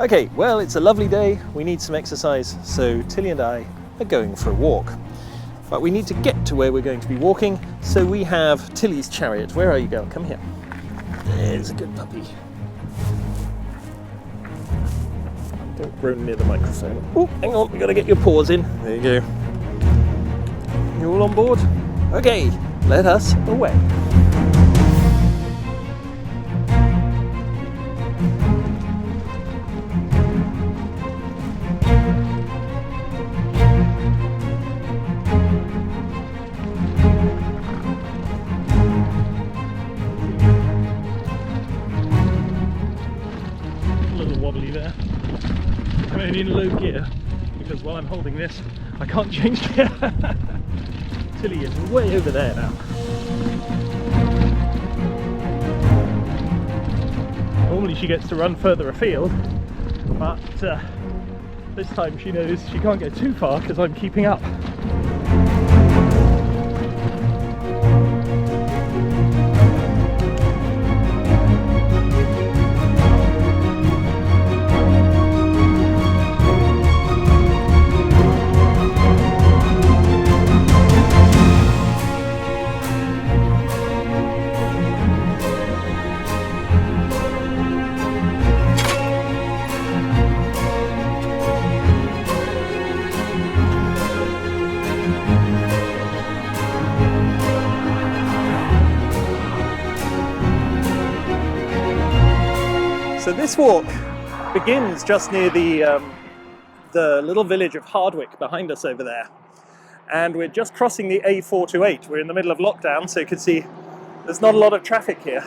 Okay, well, it's a lovely day. We need some exercise, so Tilly and I are going for a walk. But we need to get to where we're going to be walking, so we have Tilly's chariot. Where are you, girl? Come here. There's a good puppy. Don't groan near the microphone. Oh, hang on, we gotta get your paws in. There you go. You all on board? Okay, let us away. Wobbly there. I'm only in low gear because while I'm holding this I can't change gear. Tilly is way over there now. Normally she gets to run further afield, but this time she knows she can't get too far because I'm keeping up. So this walk begins just near the little village of Hardwick behind us over there. And we're just crossing the A428. We're in the middle of lockdown, so you can see there's not a lot of traffic here.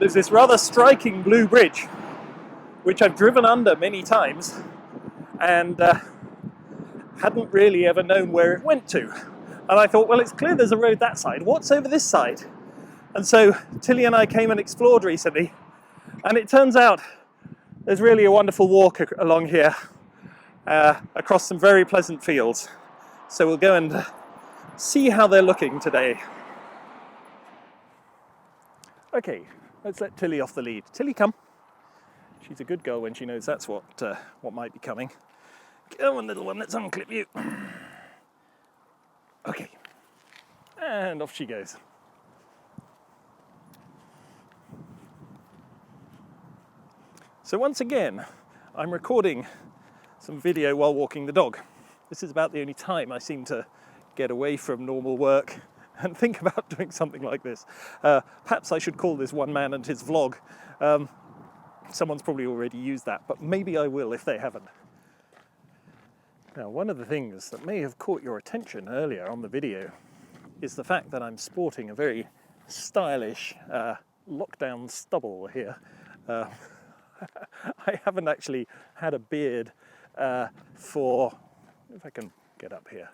There's this rather striking blue bridge, which I've driven under many times and hadn't really ever known where it went to. And I thought, well, it's clear there's a road that side. What's over this side? And so Tilly and I came and explored recently. And it turns out there's really a wonderful walk along here across some very pleasant fields. So we'll go and see how they're looking today. Okay, let's let Tilly off the lead. Tilly, come. She's a good girl when she knows that's what might be coming. Go on, little one, let's unclip you. Okay, and off she goes. So once again, I'm recording some video while walking the dog. This is about the only time I seem to get away from normal work and think about doing something like this. Perhaps I should call this One Man and His Vlog. Someone's probably already used that, but maybe I will if they haven't. Now, one of the things that may have caught your attention earlier on the video is the fact that I'm sporting a very stylish lockdown stubble here. I haven't actually had a beard for, if I can get up here,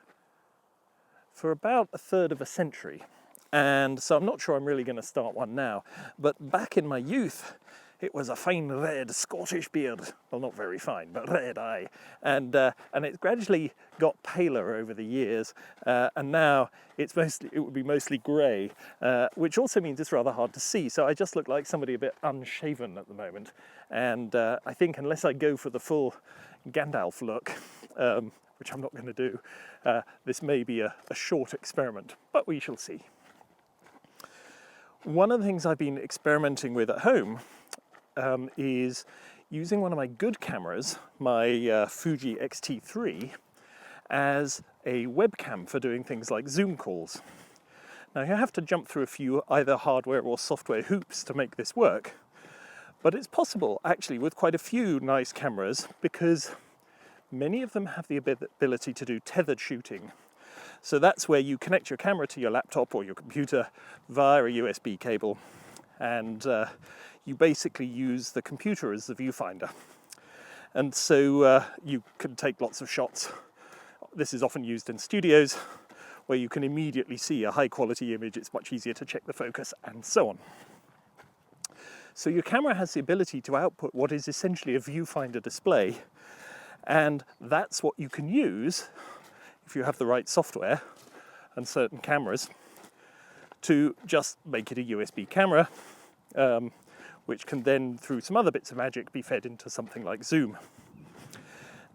for about a third of a century. And so I'm not sure I'm really going to start one now. But back in my youth, it was a fine red Scottish beard. Well, not very fine, but red, aye. And it gradually got paler over the years. And now it would be mostly grey, which also means it's rather hard to see. So I just look like somebody a bit unshaven at the moment. And I think unless I go for the full Gandalf look, which I'm not going to do, this may be a short experiment, but we shall see. One of the things I've been experimenting with at home is using one of my good cameras, my Fuji X-T3, as a webcam for doing things like Zoom calls. Now you have to jump through a few either hardware or software hoops to make this work, but it's possible actually with quite a few nice cameras because many of them have the ability to do tethered shooting. So that's where you connect your camera to your laptop or your computer via a USB cable, and you basically use the computer as the viewfinder. And so you can take lots of shots. This is often used in studios where you can immediately see a high quality image. It's much easier to check the focus and so on. So your camera has the ability to output what is essentially a viewfinder display, and that's what you can use if you have the right software and certain cameras to just make it a USB camera which can then, through some other bits of magic, be fed into something like zoom.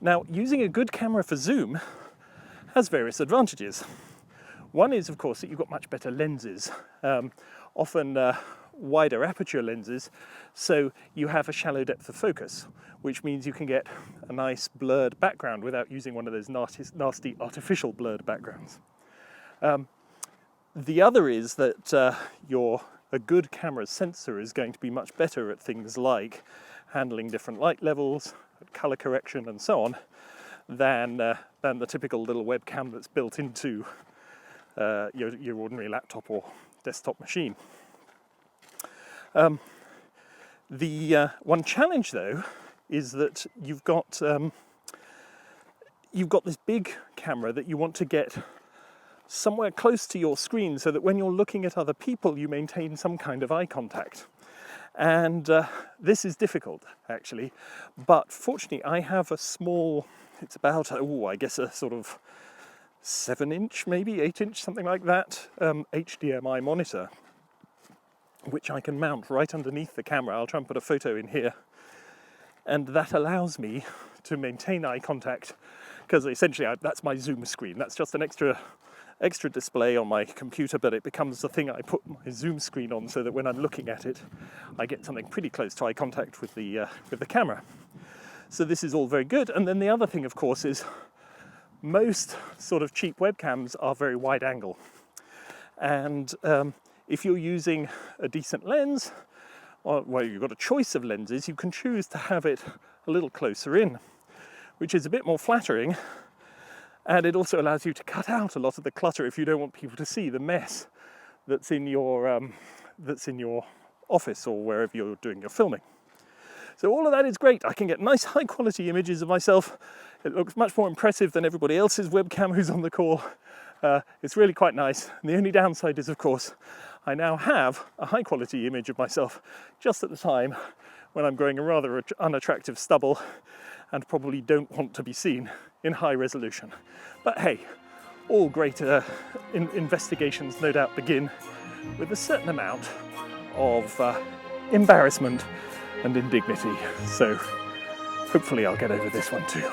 Now, using a good camera for zoom has various advantages. One is, of course, that you've got much better lenses, often wider aperture lenses, so you have a shallow depth of focus, which means you can get a nice blurred background without using one of those nasty artificial blurred backgrounds. The other is that a good camera's sensor is going to be much better at things like handling different light levels, color correction, and so on, than the typical little webcam that's built into your ordinary laptop or desktop machine. The one challenge, though, is that you've got this big camera that you want to get somewhere close to your screen so that when you're looking at other people you maintain some kind of eye contact. And this is difficult, actually, but fortunately I have a small, it's about, I guess a sort of 7-inch, maybe 8-inch, something like that, HDMI monitor, which I can mount right underneath the camera. I'll try and put a photo in here. And that allows me to maintain eye contact, because essentially that's my zoom screen. That's just an extra display on my computer, but it becomes the thing I put my zoom screen on so that when I'm looking at it, I get something pretty close to eye contact with the camera. So this is all very good. And then the other thing, of course, is most sort of cheap webcams are very wide angle. And if you're using a decent lens, well, you've got a choice of lenses, you can choose to have it a little closer in, which is a bit more flattering. And it also allows you to cut out a lot of the clutter if you don't want people to see the mess that's in your office or wherever you're doing your filming. So all of that is great. I can get nice high quality images of myself. It looks much more impressive than everybody else's webcam who's on the call. It's really quite nice. And the only downside is, of course, I now have a high quality image of myself just at the time when I'm growing a rather unattractive stubble and probably don't want to be seen in high resolution. But hey, all great investigations no doubt begin with a certain amount of embarrassment and indignity. So hopefully I'll get over this one too.